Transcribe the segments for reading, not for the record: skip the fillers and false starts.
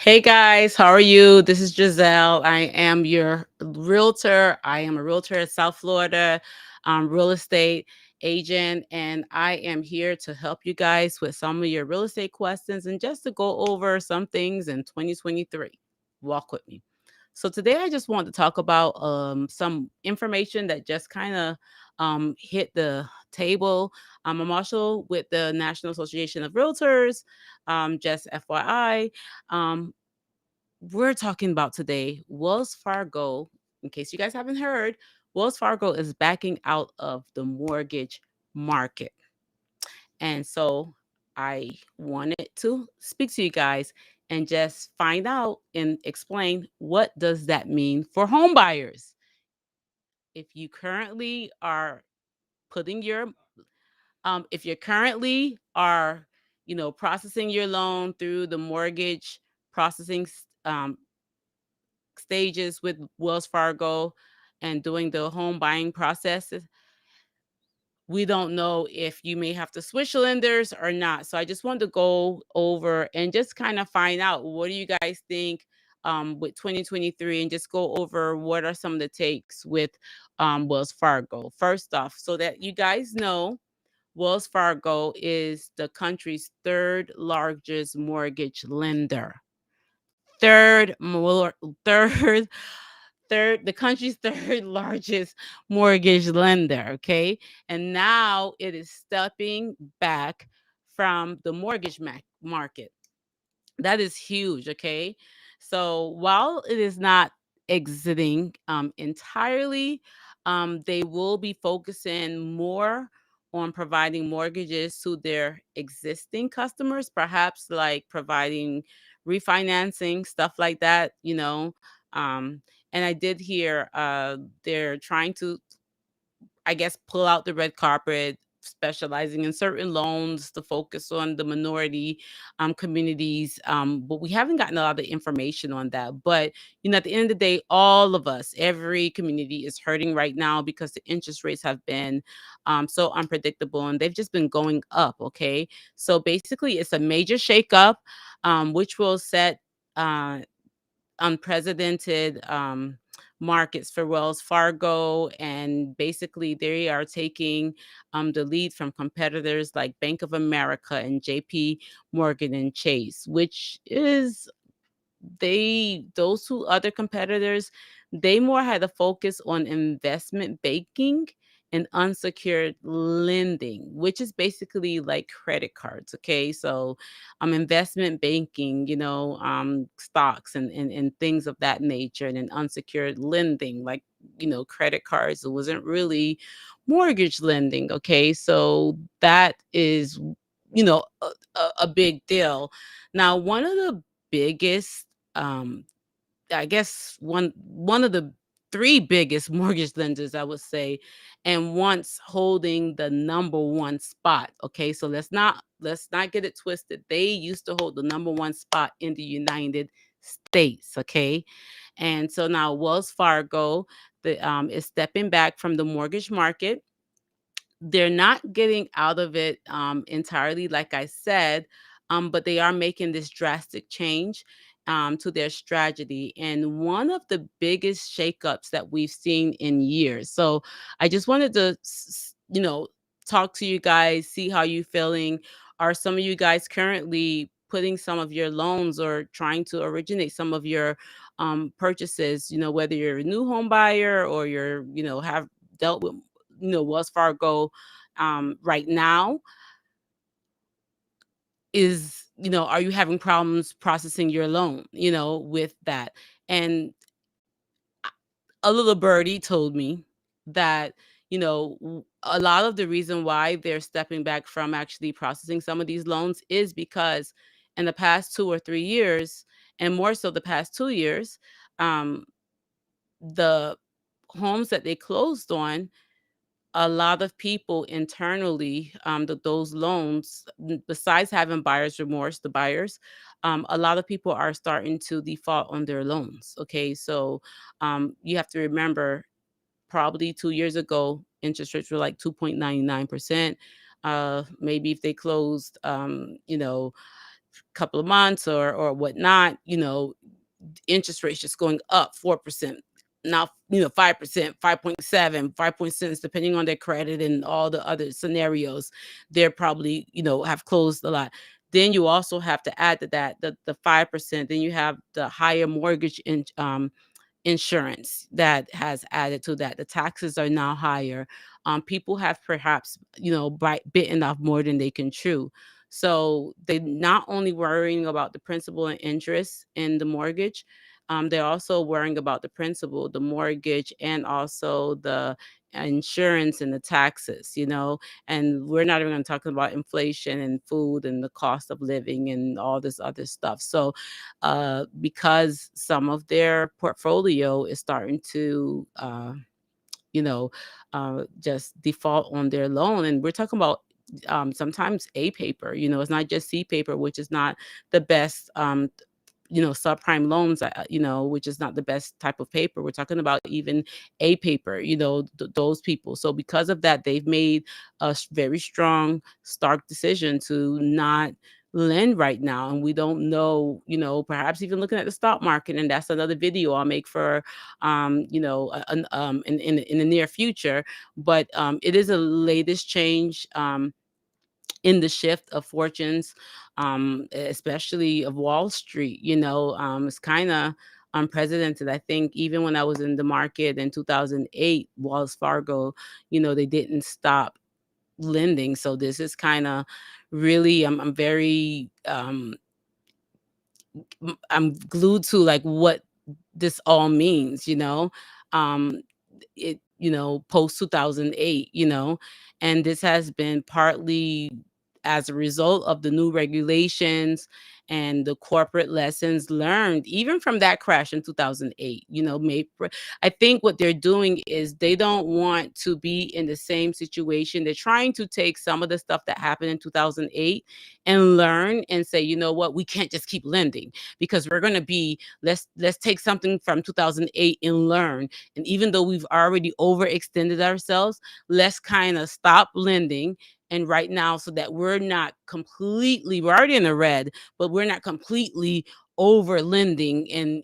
Hey guys, how are you? This is Giselle. I am your realtor. I am a realtor in South Florida, real estate agent, and I am here to help you guys with some of your real estate questions and just to go over some things in 2023. Walk with me. So today I just want to talk about some information that just kind of hit the table. I'm also with the National Association of Realtors. Just FYI, um, we're talking about today Wells Fargo. In case you guys haven't heard, Wells Fargo is backing out of the mortgage market. And so I wanted to speak to you guys and just find out and explain what does that mean for home buyers. If you currently are putting your if you currently are, processing your loan through the mortgage processing stages with Wells Fargo and doing the home buying process, we don't know if you may have to switch lenders or not. So I just wanted to go over and just kind of find out what do you guys think with 2023 and just go over what are some of the takes with Wells Fargo. First off, so that you guys know, Wells Fargo is the country's third largest mortgage lender. Third, more, third the country's third largest mortgage lender, okay? And now it is stepping back from the mortgage market. That is huge, okay? So while it is not exiting entirely, they will be focusing more on providing mortgages to their existing customers, perhaps like providing refinancing, stuff like that, and I did hear they're trying to, I guess, pull out the red carpet, specializing in certain loans to focus on the minority communities. But we haven't gotten a lot of information on that. But, at the end of the day, all of us, every community is hurting right now because the interest rates have been so unpredictable and they've just been going up. Okay. So basically, it's a major shakeup, which will set uh, unprecedented markets for Wells Fargo. And basically, they are taking the lead from competitors like Bank of America and JP Morgan and Chase, which is those two other competitors, they more had a focus on investment banking and unsecured lending, which is basically like credit cards. Okay. So investment banking, stocks and things of that nature, and then unsecured lending, like, credit cards. It wasn't really mortgage lending. Okay. So that is, a big deal. Now, one of the biggest um I guess one of the three biggest mortgage lenders, I would say, and once holding the number one spot. Okay, so let's not get it twisted. They used to hold the number one spot in the United States. Okay, and so now Wells Fargo is stepping back from the mortgage market. They're not getting out of it entirely, like I said, but they are making this drastic change to their strategy. And one of the biggest shakeups that we've seen in years. So I just wanted to, talk to you guys, see how you feeling. Are some of you guys currently putting some of your loans or trying to originate some of your purchases? Whether you're a new home buyer or have dealt with Wells Fargo right now, are you having problems processing your loan, with that? And a little birdie told me that, a lot of the reason why they're stepping back from actually processing some of these loans is because in the past 2 or 3 years, and more so the past 2 years, um, the homes that they closed on, a lot of people internally, those loans, besides having buyer's remorse, the buyers, a lot of people are starting to default on their loans. Okay, so you have to remember, probably 2 years ago, interest rates were like 2.99%. Maybe if they closed, couple of months or whatnot, interest rates just going up 4%. Now, 5%, 5.7, 5.6, depending on their credit and all the other scenarios, they're probably, have closed a lot. Then you also have to add to that the 5%. Then you have the higher mortgage insurance that has added to that. The taxes are now higher. People have perhaps, bitten off more than they can chew. So they're not only worrying about the principal and interest in the mortgage, they're also worrying about the principal, the mortgage, and also the insurance and the taxes, and we're not even going to talk about inflation and food and the cost of living and all this other stuff. So because some of their portfolio is starting to, you know, just default on their loan. And we're talking about sometimes A paper, it's not just C paper, which is not the best. Subprime loans, which is not the best type of paper. We're talking about even A paper, those people. So because of that, they've made a very strong, stark decision to not lend right now. And we don't know, perhaps even looking at the stock market. And that's another video I'll make for, in the near future. But it is a latest change. In the shift of fortunes, especially of Wall Street. It's kind of unprecedented. I think even when I was in the market in 2008, Wells Fargo, they didn't stop lending. So this is kind of really, I'm very, I'm glued to like what this all means, um, post 2008, and this has been partly as a result of the new regulations and the corporate lessons learned even from that crash in 2008. I think what they're doing is they don't want to be in the same situation. They're trying to take some of the stuff that happened in 2008 and learn and say, you know what, we can't just keep lending because we're going to be, let's take something from 2008 and learn. And even though we've already overextended ourselves, let's kind of stop lending and right now so that we're already in the red, but we're not completely over lending and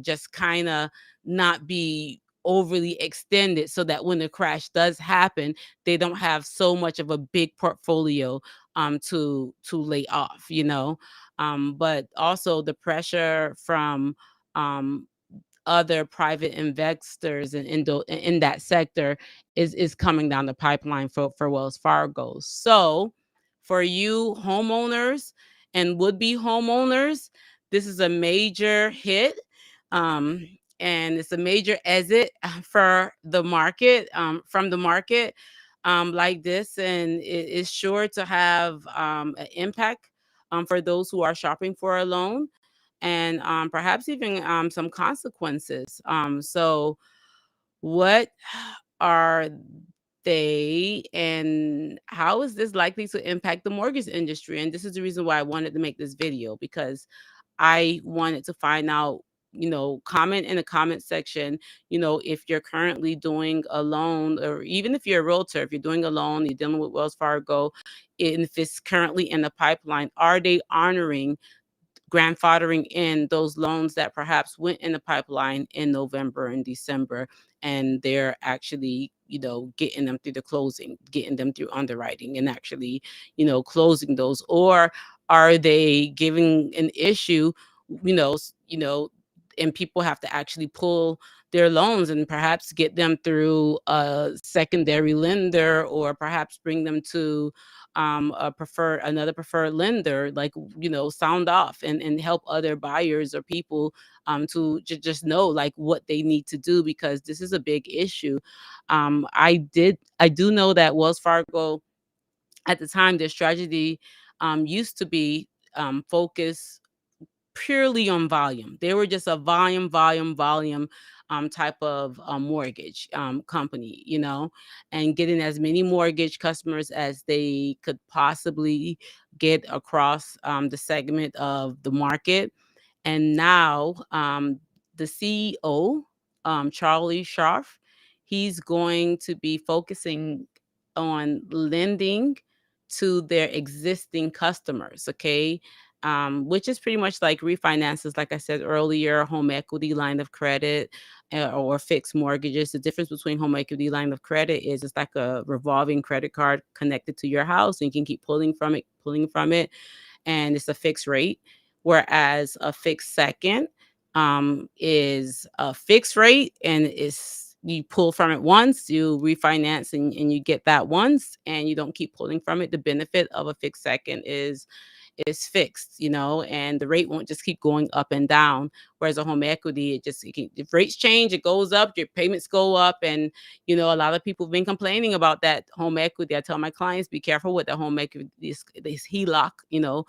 just kind of not be overly extended so that when the crash does happen, they don't have so much of a big portfolio to lay off, but also the pressure from um other private investors in that sector is coming down the pipeline for Wells Fargo. So for you homeowners and would-be homeowners, this is a major hit. Um, and it's a major exit for the market, from the market like this. And it is sure to have an impact for those who are shopping for a loan and perhaps even some consequences. So, what are they, and how is this likely to impact the mortgage industry? And this is the reason why I wanted to make this video because I wanted to find out. Comment in the comment section, if you're currently doing a loan, or even if you're a realtor, if you're doing a loan, you're dealing with Wells Fargo, and if it's currently in the pipeline, are they honoring grandfathering in those loans that perhaps went in the pipeline in November and December, and they're actually, getting them through the closing, getting them through underwriting and actually, closing those, or are they giving an issue, and people have to actually pull their loans and perhaps get them through a secondary lender or perhaps bring them to another preferred lender, like, sound off and help other buyers or people to just know like what they need to do because this is a big issue. I do know that Wells Fargo at the time, their strategy used to be focus purely on volume. They were just a volume type of mortgage company, and getting as many mortgage customers as they could possibly get across the segment of the market. And now the CEO, Charlie Scharf, he's going to be focusing on lending to their existing customers, okay? Which is pretty much like refinances, like I said earlier, home equity line of credit, or fixed mortgages. The difference between home equity line of credit is it's like a revolving credit card connected to your house, and you can keep pulling from it, and it's a fixed rate. Whereas a fixed second is a fixed rate, and it's you pull from it once, you refinance, and you get that once, and you don't keep pulling from it. The benefit of a fixed second is fixed, and the rate won't just keep going up and down. Whereas a home equity, if rates change, it goes up, your payments go up. And, a lot of people have been complaining about that home equity. I tell my clients, be careful with the home equity, this HELOC, the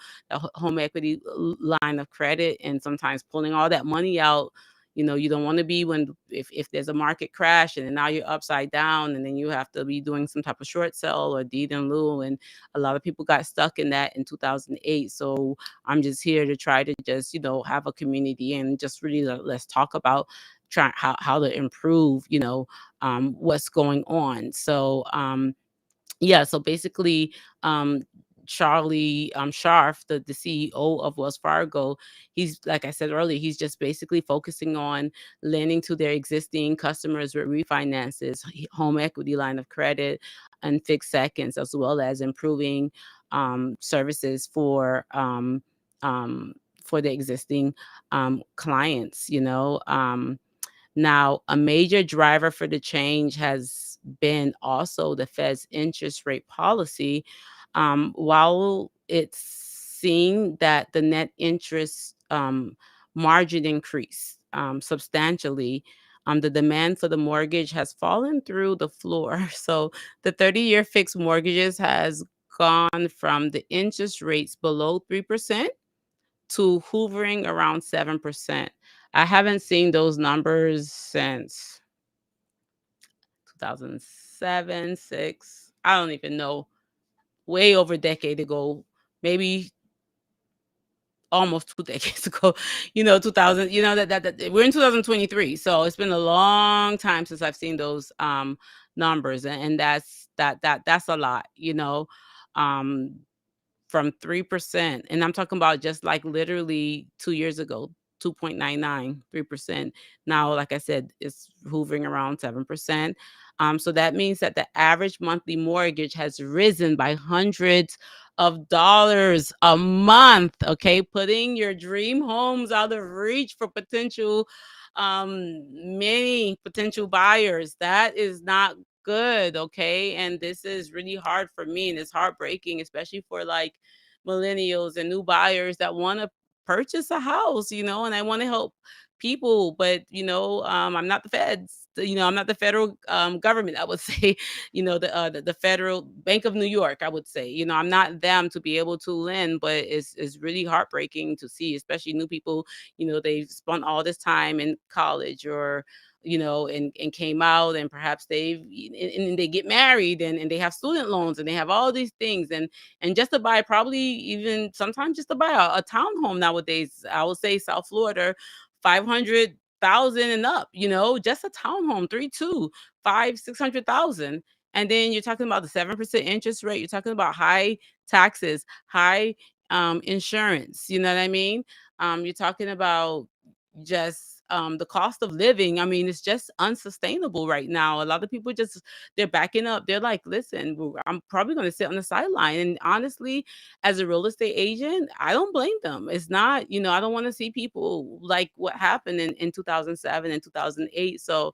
home equity line of credit, and sometimes pulling all that money out. You don't want to be when if there's a market crash and then now you're upside down, and then you have to be doing some type of short sell or deed in lieu. And a lot of people got stuck in that in 2008. So I'm just here to try to just, have a community and just really let's talk about try how to improve, what's going on. So yeah, so basically, um, Charlie Scharf, the CEO of Wells Fargo, he's like I said earlier, he's just basically focusing on lending to their existing customers with refinances, home equity line of credit, and fixed seconds, as well as improving services um, for the existing clients. Now, a major driver for the change has been also the Fed's interest rate policy. While it's seen that the net interest margin increased substantially, the demand for the mortgage has fallen through the floor. So the 30-year fixed mortgages has gone from the interest rates below 3% to hovering around 7%. I haven't seen those numbers since 2007, 6. I don't even know. Way over a decade ago, maybe almost 2 decades ago. 2000, that we're in 2023, so it's been a long time since I've seen those numbers, and that's a lot, um from 3%. And I'm talking about just like literally 2 years ago, 2.99, 3%. Now, like I said, it's hovering around 7%. So that means that the average monthly mortgage has risen by hundreds of dollars a month. Okay. Putting your dream homes out of reach for many potential buyers. That is not good. Okay. And this is really hard for me, and it's heartbreaking, especially for like millennials and new buyers that want to purchase a house, and I want to help people. But I'm not the feds. I'm not the federal government, I would say. The Federal Bank of New York, I would say. I'm not them to be able to lend. But it's really heartbreaking to see, especially new people. They've spent all this time in college, or and came out, and perhaps and they get married, and they have student loans, and they have all these things, and just to buy, probably even sometimes just to buy a townhome nowadays, I would say South Florida, 500,000 and up, just a townhome, 3 2, 600,000. And then you're talking about the 7% interest rate. You're talking about high taxes, high insurance. You know what I mean? You're talking about just the cost of living. I mean, it's just unsustainable right now. A lot of people just they're backing up. They're like, listen, I'm probably going to sit on the sideline. And honestly, as a real estate agent, I don't blame them. It's not, I don't want to see people like what happened in 2007 and 2008. So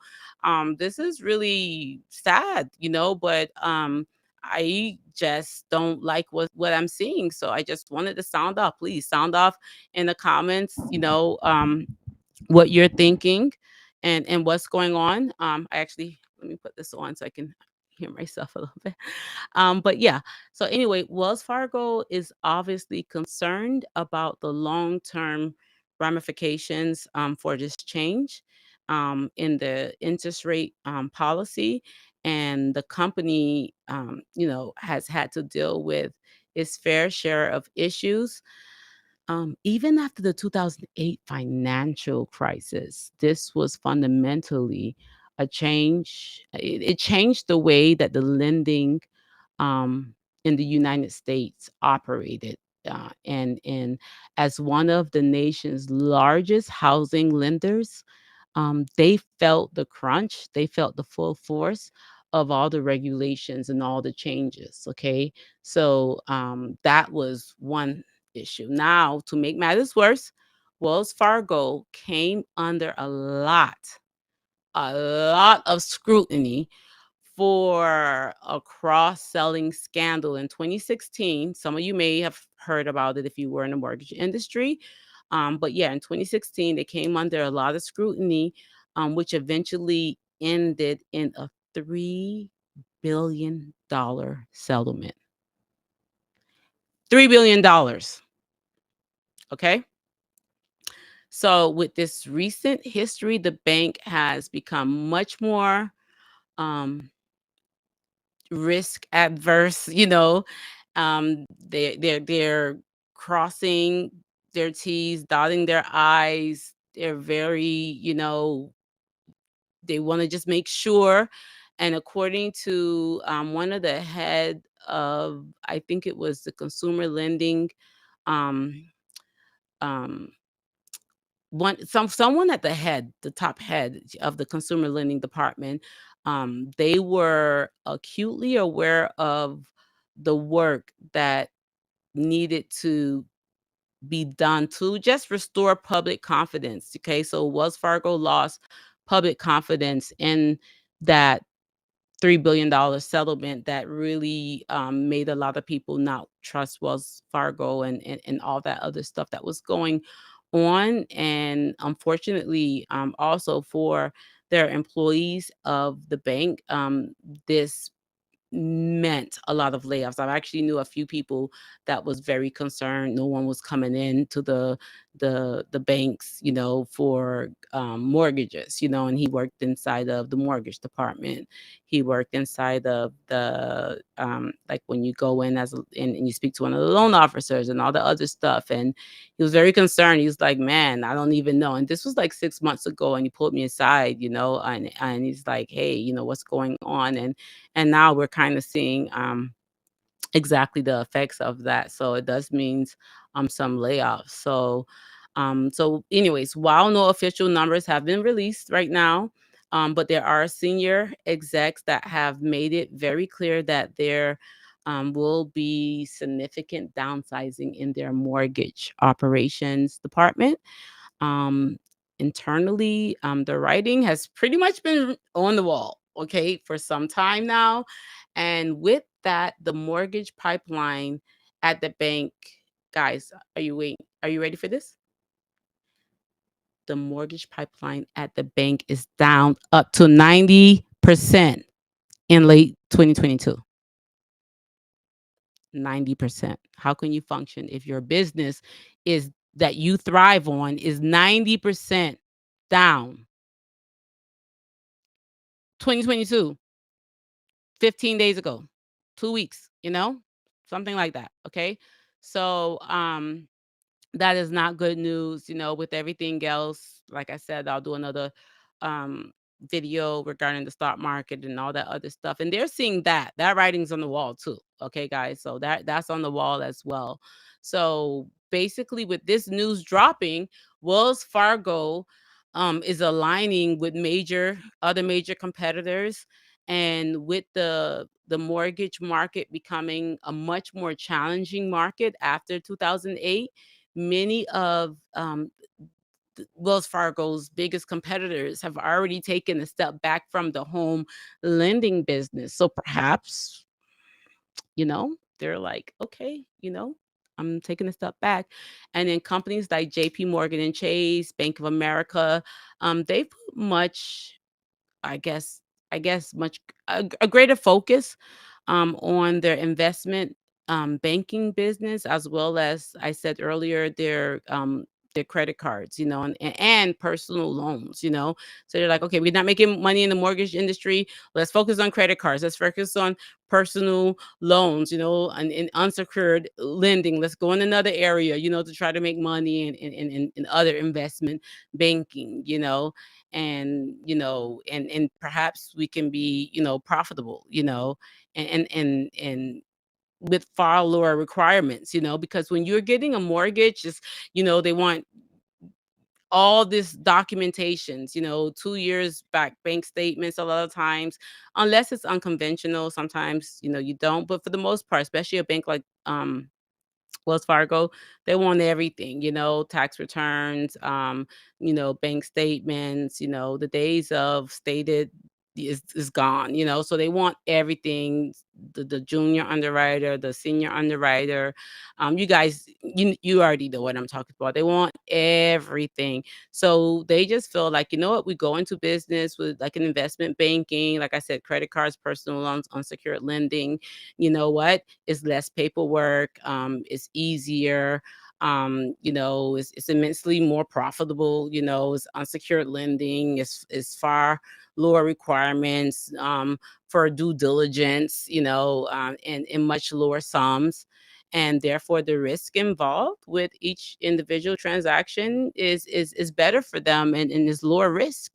this is really sad, but I just don't like what I'm seeing. So I just wanted to sound off. Please sound off in the comments, what you're thinking, and what's going on. I actually let me put this on so I can hear myself a little bit. But yeah. So anyway, Wells Fargo is obviously concerned about the long-term ramifications for this change in the interest rate policy. And the company, has had to deal with its fair share of issues even after the 2008 financial crisis. This was fundamentally a change. It changed the way that the lending um, in the United States operated. And as one of the nation's largest housing lenders, they felt the crunch, they felt the full force of all the regulations and all the changes. Okay. So that was one issue. Now, to make matters worse, Wells Fargo came under a lot of scrutiny for a cross-selling scandal in 2016. Some of you may have heard about it if you were in the mortgage industry. But yeah, in 2016, they came under a lot of scrutiny, which eventually ended in a $3 billion settlement. $3 billion. Okay. So, with this recent history, the bank has become much more um, risk adverse, they're crossing their T's, dotting their I's. They're very, they want to just make sure. And according to one of the head of, I think it was the consumer lending, um, um, someone at the top head of the consumer lending department, they were acutely aware of the work that needed to be done to just restore public confidence. Okay, so Wells Fargo lost public confidence in that $3 billion settlement that really made a lot of people not trust Wells Fargo, and all that other stuff that was going on. And unfortunately, also for their employees of the bank, this meant a lot of layoffs. I actually knew a few people that was very concerned. No one was coming in to the banks, for mortgages, and he worked inside of the mortgage department. He worked inside of the like when you go in and you speak to one of the loan officers and all the other stuff. And he was very concerned. He was like, "Man, I don't even know." And this was like 6 months ago, and he pulled me aside, and he's like, "Hey, what's going on?" And now we're kind of seeing exactly the effects of that. So it does means some layoffs. So anyways, while no official numbers have been released right now, but there are senior execs that have made it very clear that there will be significant downsizing in their mortgage operations department. um Internally, the writing has pretty much been on the wall, okay, for some time now. And with that, the mortgage pipeline at the bank, guys, are you ready for this? The mortgage pipeline at the bank is down up to 90% in late 2022. 90%. How can you function if your business is that you thrive on is 90% down? 2022, 15 days ago, 2 weeks, something like that, okay? So, that is not good news, with everything else. Like I said, I'll do another um video regarding the stock market and all that other stuff. And they're seeing that writing's on the wall too. Okay, guys. So that's on the wall as well. So basically, with this news dropping, Wells Fargo is aligning with major competitors, and with the mortgage market becoming a much more challenging market after 2008. Many of Wells Fargo's biggest competitors have already taken a step back from the home lending business. So perhaps, they're like, okay, I'm taking a step back. And then companies like JP Morgan and Chase, Bank of America, they put much, I guess much a greater focus on their investment banking business, as well as I said earlier, their credit cards, and personal loans, So they're like, okay, we're not making money in the mortgage industry. Let's focus on credit cards. Let's focus on personal loans, and unsecured lending. Let's go in another area, to try to make money in other investment banking, and perhaps we can be, profitable, and with far lower requirements, because when you're getting a mortgage, they want all this documentations, 2 years back bank statements a lot of times, unless it's unconventional. Sometimes, you don't. But for the most part, especially a bank like Wells Fargo, they want everything, tax returns, bank statements, the days of stated is gone, so they want everything, the junior underwriter, the senior underwriter. You guys, you already know what I'm talking about. They want everything. So they just feel like, what, we go into business with like an investment banking, like I said, credit cards, personal loans, unsecured lending. You know what? It's less paperwork, it's easier, it's immensely more profitable, it's unsecured lending, it's far lower requirements for due diligence, and much lower sums. And therefore the risk involved with each individual transaction is better for them, and is lower risk,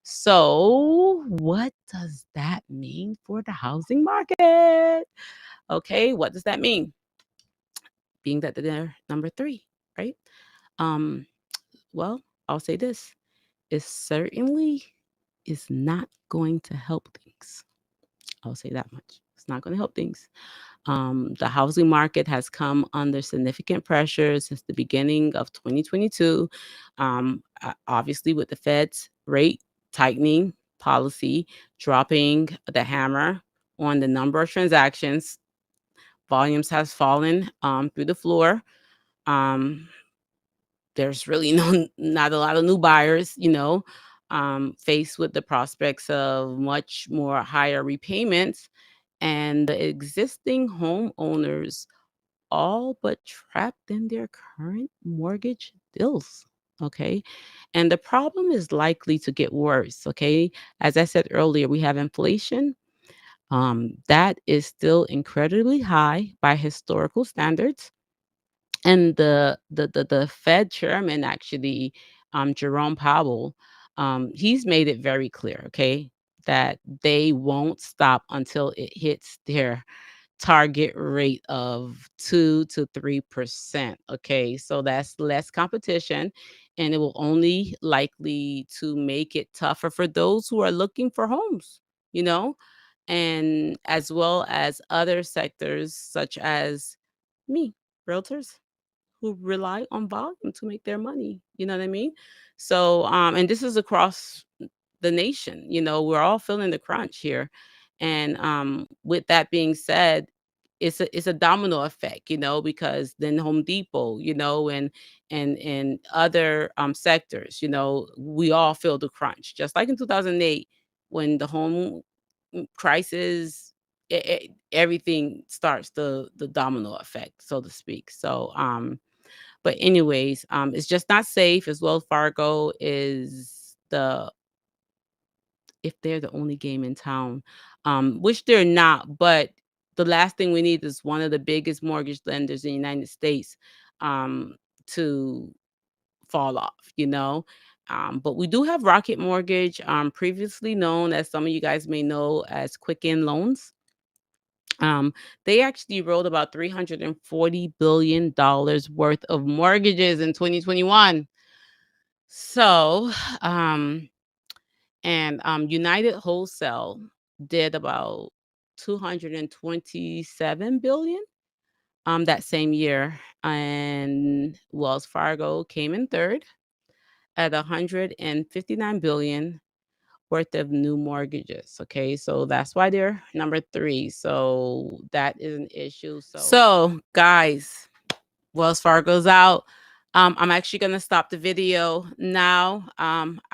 So what does that mean for the housing market? Okay, what does that mean? Being that they're number 3, right? Um, well, I'll say this. It certainly is not going to help things. I'll say that much. It's not going to help things. The housing market has come under significant pressure since the beginning of 2022. Obviously, with the Fed's rate tightening policy, dropping the hammer on the number of transactions, volumes has fallen through the floor. Um, there's really not a lot of new buyers, faced with the prospects of much more higher repayments, and the existing homeowners all but trapped in their current mortgage bills. Okay. And the problem is likely to get worse. Okay. As I said earlier, we have inflation. That is still incredibly high by historical standards. And the Fed chairman, actually, Jerome Powell, he's made it very clear, okay, that they won't stop until it hits their target rate of 2 to 3%. Okay, so that's less competition, and it will only likely to make it tougher for those who are looking for homes, you know, and as well as other sectors such as me, realtors who rely on volume to make their money. You know what I mean? So, and this is across the nation. We're all feeling the crunch here. And with that being said, it's a domino effect, because then Home Depot, and other sectors, we all feel the crunch. Just like in 2008, when the home crisis, everything starts the domino effect, so to speak. So but anyways, it's just not safe. As well, Fargo is if they're the only game in town, which they're not. But the last thing we need is one of the biggest mortgage lenders in the United States to fall off, But we do have Rocket Mortgage, previously known, as some of you guys may know, as Quicken Loans. They actually wrote about $340 billion worth of mortgages in 2021. So, um, and United Wholesale did about 227 billion that same year, and Wells Fargo came in third at 159 billion worth of new mortgages. Okay, so that's why they're number 3. So that is an issue. So guys, Wells Fargo's out. I'm actually gonna stop the video now.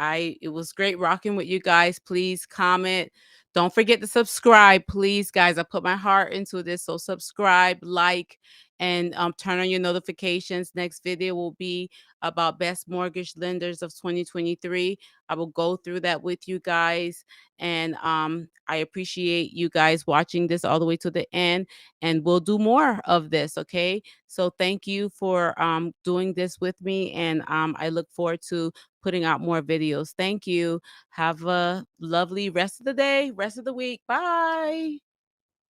It was great rocking with you guys. Please comment. Don't forget to subscribe, please, guys. I put my heart into this, so subscribe, like, and turn on your notifications. Next video will be about best mortgage lenders of 2023. I will go through that with you guys, and I appreciate you guys watching this all the way to the end. And we'll do more of this. Okay. So thank you for doing this with me, and I look forward to putting out more videos. Thank you. Have a lovely rest of the day, rest of the week. Bye.